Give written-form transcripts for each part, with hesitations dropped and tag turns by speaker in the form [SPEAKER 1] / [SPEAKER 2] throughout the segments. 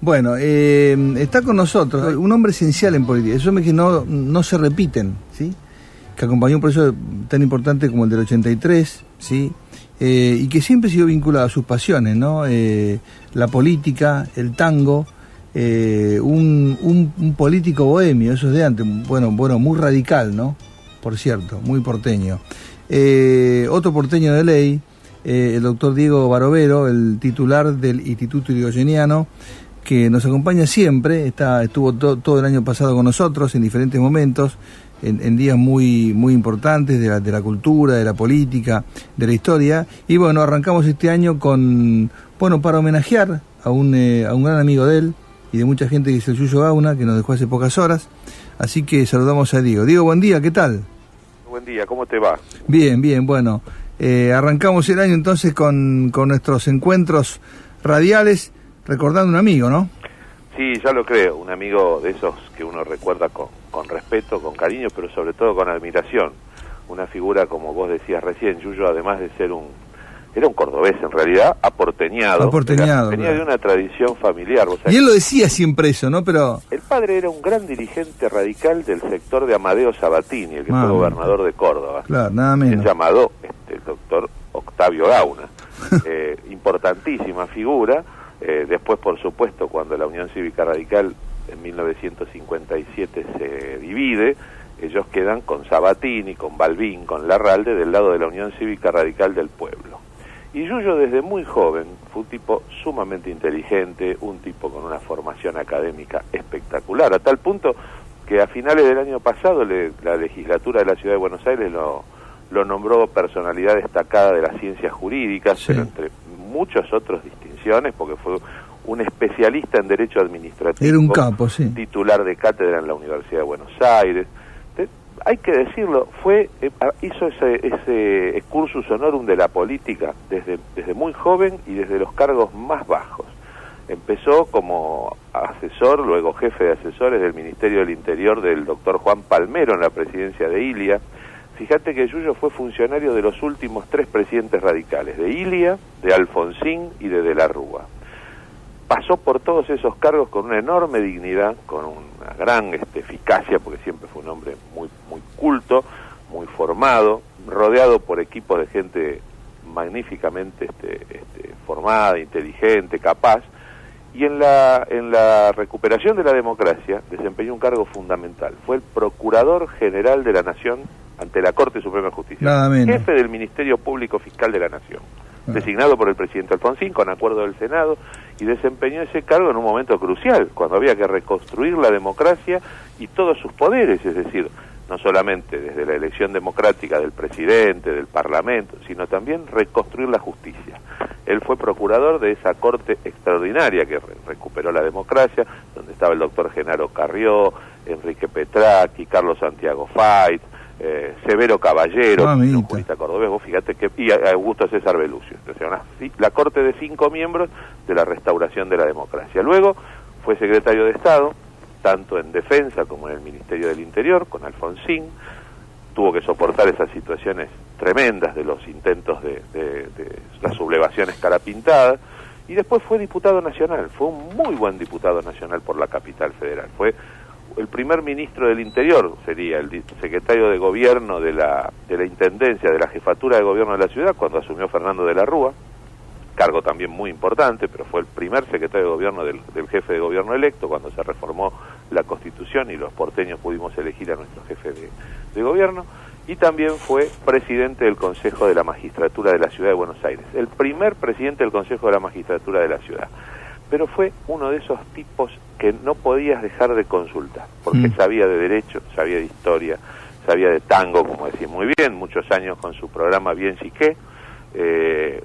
[SPEAKER 1] Bueno, está con nosotros un hombre esencial en política, esos hombres que no se repiten, ¿sí? Que acompañó un proceso tan importante como el del 83, ¿sí? Y que siempre ha sido vinculado a sus pasiones, ¿no? La política, el tango, un político bohemio, eso es de antes, bueno, muy radical, ¿no? Por cierto, muy porteño. Otro porteño de ley, el doctor Diego Barovero, el titular del Instituto Yrigoyeniano, que nos acompaña siempre, estuvo todo el año pasado con nosotros en diferentes momentos, en días muy importantes de la cultura, de la política, de la historia. Y bueno, arrancamos este año para homenajear a un gran amigo de él y de mucha gente, que es el Yuyo Gauna, que nos dejó hace pocas horas. Así que saludamos a Diego. Diego, buen día, ¿qué tal?
[SPEAKER 2] Buen día, ¿cómo te va?
[SPEAKER 1] Bien, bueno. Arrancamos el año entonces con nuestros encuentros radiales, recordando un amigo, ¿no?
[SPEAKER 2] Sí, ya lo creo, un amigo de esos que uno recuerda con respeto, con cariño, pero sobre todo con admiración. Una figura, como vos decías recién, Yuyo, además de ser era un cordobés en realidad, aporteñado. Venía de una tradición familiar.
[SPEAKER 1] Y él lo decía siempre eso, ¿no? Pero
[SPEAKER 2] el padre era un gran dirigente radical del sector de Amadeo Sabatini, el que fue gobernador de Córdoba.
[SPEAKER 1] Claro, nada menos.
[SPEAKER 2] El llamado el doctor Octavio Gauna. Importantísima figura. Después, por supuesto, cuando la Unión Cívica Radical en 1957 se divide, ellos quedan con Sabatini, con Balbín, con Larralde, del lado de la Unión Cívica Radical del Pueblo. Y Yuyo, desde muy joven, fue un tipo sumamente inteligente, un tipo con una formación académica espectacular, a tal punto que a finales del año pasado la legislatura de la Ciudad de Buenos Aires lo nombró personalidad destacada de las ciencias jurídicas, sí, pero entre muchas otras distinciones, porque fue un especialista en Derecho Administrativo.
[SPEAKER 1] Era un capo, sí.
[SPEAKER 2] Titular de cátedra en la Universidad de Buenos Aires. Hay que decirlo, hizo ese cursus honorum de la política desde muy joven y desde los cargos más bajos. Empezó como asesor, luego jefe de asesores del Ministerio del Interior del doctor Juan Palmero en la presidencia de Ilia. Fíjate que Yuyo fue funcionario de los últimos 3 presidentes radicales, de Ilia, de Alfonsín y de la Rúa. Pasó por todos esos cargos con una enorme dignidad, con una gran eficacia, porque siempre fue un hombre muy culto, muy formado, rodeado por equipos de gente magníficamente formada, inteligente, capaz, y en la recuperación de la democracia desempeñó un cargo fundamental. Fue el Procurador General de la Nación ante la Corte Suprema de Justicia, jefe del Ministerio Público Fiscal de la Nación, designado por el presidente Alfonsín con acuerdo del Senado, y desempeñó ese cargo en un momento crucial, cuando había que reconstruir la democracia y todos sus poderes, es decir, no solamente desde la elección democrática del presidente, del Parlamento, sino también reconstruir la justicia. Él fue procurador de esa corte extraordinaria que recuperó la democracia, donde estaba el doctor Genaro Carrió, Enrique Petracchi, Carlos Santiago Fait, Severo Caballero, un jurista cordobés, vos fíjate y Augusto César Belucio. O sea, la corte de 5 miembros de la restauración de la democracia. Luego fue secretario de Estado, tanto en Defensa como en el Ministerio del Interior, con Alfonsín. Tuvo que soportar esas situaciones tremendas de los intentos de las sublevaciones carapintadas, y después fue diputado nacional. Fue un muy buen diputado nacional por la capital federal. Fue el primer ministro del Interior, sería el secretario de Gobierno de la Intendencia, de la Jefatura de Gobierno de la ciudad, cuando asumió Fernando de la Rúa, cargo también muy importante, pero fue el primer secretario de Gobierno del jefe de gobierno electo, cuando se reformó la Constitución y los porteños pudimos elegir a nuestro jefe de gobierno, y también fue presidente del Consejo de la Magistratura de la Ciudad de Buenos Aires, el primer presidente del Consejo de la Magistratura de la ciudad. Pero fue uno de esos tipos que no podías dejar de consultar, porque sabía de derecho, sabía de historia, sabía de tango, como decís muy bien, muchos años con su programa Bien Chiqué.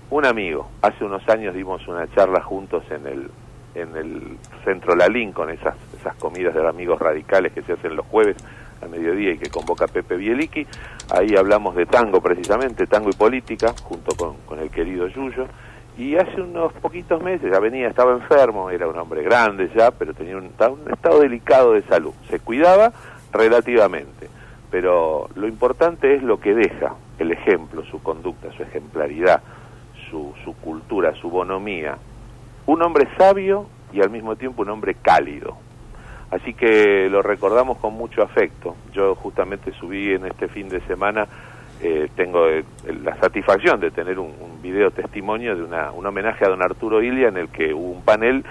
[SPEAKER 2] Un amigo, hace unos años dimos una charla juntos en el Centro Lalín, con esas comidas de amigos radicales que se hacen los jueves al mediodía y que convoca Pepe Bielicki. Ahí hablamos de tango precisamente, tango y política, junto con el querido Yuyo. Y hace unos poquitos meses estaba enfermo, era un hombre grande ya, pero tenía un estado delicado de salud. Se cuidaba relativamente, pero lo importante es lo que deja, el ejemplo, su conducta, su ejemplaridad, su cultura, su bonomía. Un hombre sabio, y al mismo tiempo un hombre cálido. Así que lo recordamos con mucho afecto. Yo justamente subí en este fin de semana, tengo la satisfacción de tener un video testimonio de un homenaje a don Arturo Illia, en el que hubo un panel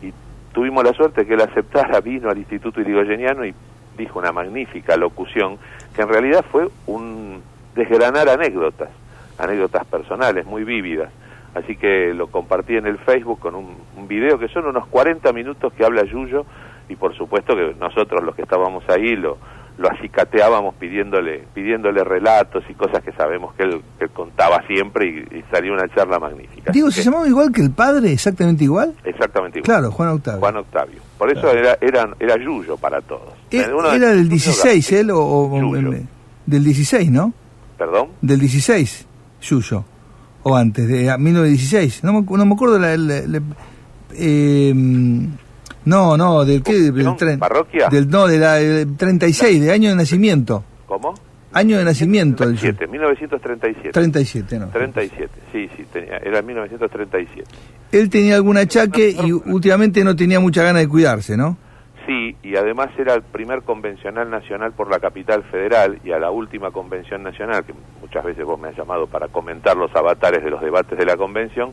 [SPEAKER 2] y tuvimos la suerte que él aceptara, vino al Instituto Irigoyeniano y dijo una magnífica locución, que en realidad fue un desgranar anécdotas personales muy vívidas. Así que lo compartí en el Facebook con un video que son unos 40 minutos que habla Yuyo, y por supuesto que nosotros los que estábamos ahí lo acicateábamos pidiéndole relatos y cosas que sabemos que él contaba siempre, y salió una charla magnífica.
[SPEAKER 1] Digo, ¿se llamaba igual que el padre? ¿Exactamente igual?
[SPEAKER 2] Exactamente igual.
[SPEAKER 1] Claro, Juan Octavio.
[SPEAKER 2] Juan Octavio. Por eso era Yuyo para todos.
[SPEAKER 1] Era del 16, él, del 16, ¿no?
[SPEAKER 2] ¿Perdón?
[SPEAKER 1] Del 16, Yuyo. O antes, de 1916. No me acuerdo No, ¿del qué?
[SPEAKER 2] ¿Parroquia?
[SPEAKER 1] Del 36, de año de nacimiento.
[SPEAKER 2] ¿Cómo?
[SPEAKER 1] Año de nacimiento.
[SPEAKER 2] 1937.
[SPEAKER 1] 37, no.
[SPEAKER 2] 37, sí, era 1937.
[SPEAKER 1] Él tenía algún achaque y últimamente no tenía mucha ganas de cuidarse, ¿no?
[SPEAKER 2] Sí, y además era el primer convencional nacional por la capital federal, y a la última convención nacional, que muchas veces vos me has llamado para comentar los avatares de los debates de la convención,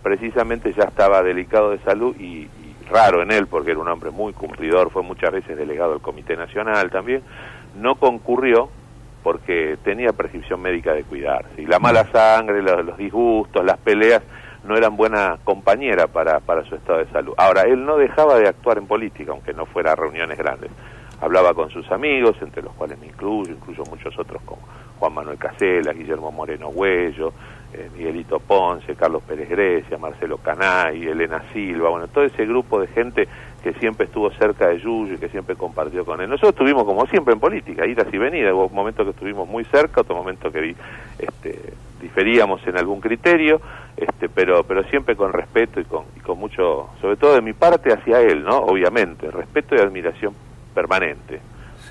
[SPEAKER 2] precisamente ya estaba delicado de salud, y raro en él, porque era un hombre muy cumplidor, fue muchas veces delegado del Comité Nacional también, no concurrió porque tenía prescripción médica de cuidarse, y la mala sangre, los disgustos, las peleas no eran buena compañera para su estado de salud. Ahora, él no dejaba de actuar en política, aunque no fuera a reuniones grandes. Hablaba con sus amigos, entre los cuales me incluyo muchos otros como Juan Manuel Casella, Guillermo Moreno Huello, Miguelito Ponce, Carlos Pérez Grecia, Marcelo Canay, Elena Silva, bueno, todo ese grupo de gente que siempre estuvo cerca de Yuyo y que siempre compartió con él. Nosotros estuvimos como siempre en política, idas y venidas, hubo momentos que estuvimos muy cerca, otro momento que diferíamos en algún criterio, pero siempre con respeto y con mucho, sobre todo de mi parte hacia él, ¿no? Obviamente, respeto y admiración permanente.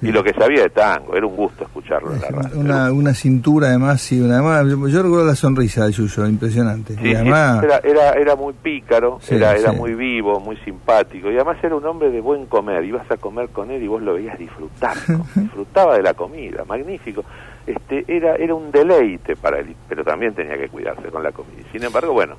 [SPEAKER 2] Sí. Y lo que sabía de tango, era un gusto escucharlo en la radio.
[SPEAKER 1] Una cintura además, sí, yo recuerdo la sonrisa de Yuyo, impresionante.
[SPEAKER 2] Sí,
[SPEAKER 1] y además...
[SPEAKER 2] era muy pícaro,
[SPEAKER 1] sí,
[SPEAKER 2] era muy vivo, muy simpático, y además era un hombre de buen comer, ibas a comer con él y vos lo veías disfrutar, disfrutaba de la comida, magnífico. Era un deleite para él, pero también tenía que cuidarse con la comida. Sin embargo, bueno,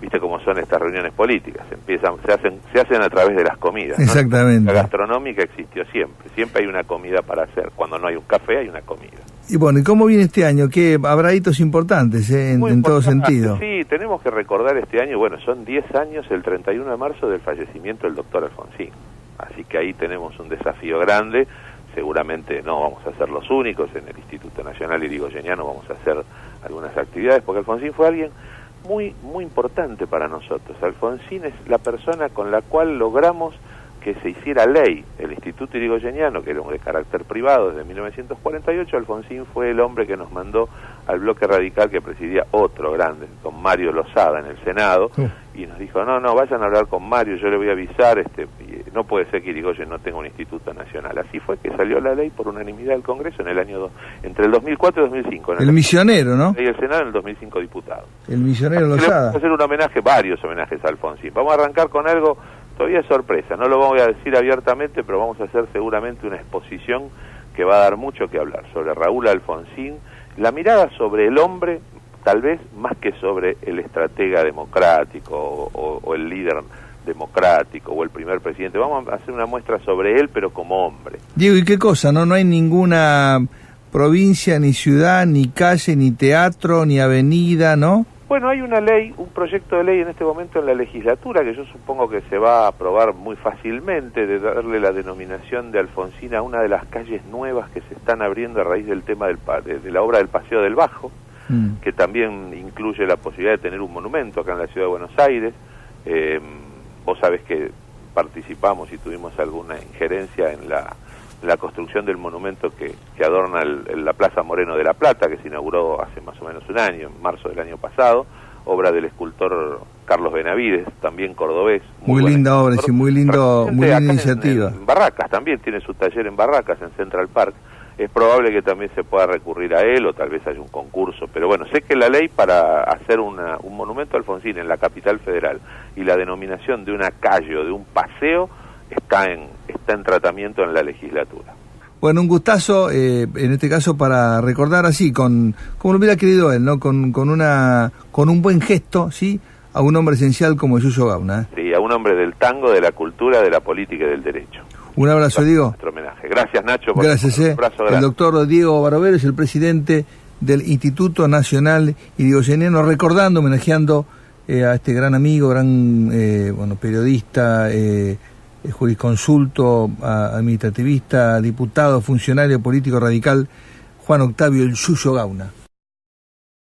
[SPEAKER 2] viste cómo son estas reuniones políticas, se hacen a través de las comidas, ¿no?
[SPEAKER 1] Exactamente.
[SPEAKER 2] La gastronómica existió siempre hay una comida para hacer, cuando no hay un café hay una comida.
[SPEAKER 1] Y bueno, ¿y cómo viene este año? Que habrá hitos importantes, en todo sentido.
[SPEAKER 2] Sí, tenemos que recordar este año, bueno, son 10 años, el 31 de marzo del fallecimiento del doctor Alfonsín, así que ahí tenemos un desafío grande. Seguramente no vamos a ser los únicos, en el Instituto Nacional Irigoyeniano vamos a hacer algunas actividades, porque Alfonsín fue alguien muy importante para nosotros. Alfonsín es la persona con la cual logramos que se hiciera ley. El Instituto Irigoyeniano, que era de carácter privado desde 1948, Alfonsín fue el hombre que nos mandó al bloque radical que presidía otro grande, don Mario Lozada, en el Senado, y nos dijo, no, vayan a hablar con Mario, yo le voy a avisar, no puede ser que Irigoyen no tenga un instituto nacional. Así fue que salió la ley por unanimidad del Congreso en el año entre el 2004 y 2005.
[SPEAKER 1] El misionero, ¿no?
[SPEAKER 2] Y el Senado en el 2005 diputado.
[SPEAKER 1] El misionero Lozada.
[SPEAKER 2] Vamos a hacer varios homenajes a Alfonsín. Vamos a arrancar con algo, todavía es sorpresa, no lo voy a decir abiertamente, pero vamos a hacer seguramente una exposición que va a dar mucho que hablar sobre Raúl Alfonsín, la mirada sobre el hombre, tal vez más que sobre el estratega democrático o el líder democrático o el primer presidente. Vamos a hacer una muestra sobre él, pero como hombre.
[SPEAKER 1] Diego, ¿y qué cosa? No hay ninguna provincia, ni ciudad, ni calle, ni teatro, ni avenida, ¿no?
[SPEAKER 2] Bueno, hay una ley, un proyecto de ley en este momento en la legislatura que yo supongo que se va a aprobar muy fácilmente, de darle la denominación de Alfonsín a una de las calles nuevas que se están abriendo a raíz del tema de la obra del Paseo del Bajo, que también incluye la posibilidad de tener un monumento acá en la ciudad de Buenos Aires. Vos sabés que participamos y tuvimos alguna injerencia en la construcción del monumento que adorna la Plaza Moreno de la Plata, que se inauguró hace más o menos un año, en marzo del año pasado, obra del escultor Carlos Benavides, también cordobés.
[SPEAKER 1] Muy linda obra, sí, muy linda iniciativa.
[SPEAKER 2] En Barracas también tiene su taller en Barracas, en Central Park, es probable que también se pueda recurrir a él, o tal vez haya un concurso, pero bueno, sé que la ley para hacer un monumento a Alfonsín en la capital federal y la denominación de una calle o de un paseo está en tratamiento en la legislatura.
[SPEAKER 1] Bueno, un gustazo, en este caso para recordar así, como lo hubiera querido él, ¿no? Con un buen gesto, ¿sí? A un hombre esencial como Yuyo Gauna.
[SPEAKER 2] Sí, a un hombre del tango, de la cultura, de la política y del derecho.
[SPEAKER 1] Un abrazo, Diego.
[SPEAKER 2] Nuestro homenaje. Gracias, Nacho.
[SPEAKER 1] Gracias,
[SPEAKER 2] un abrazo grande.
[SPEAKER 1] El doctor Diego Barovero es el presidente del Instituto Nacional Irigoyeniano, recordando, homenajeando a este gran amigo, gran periodista, jurisconsulto, administrativista, diputado, funcionario político radical, Juan Octavio el Yuyo Gauna.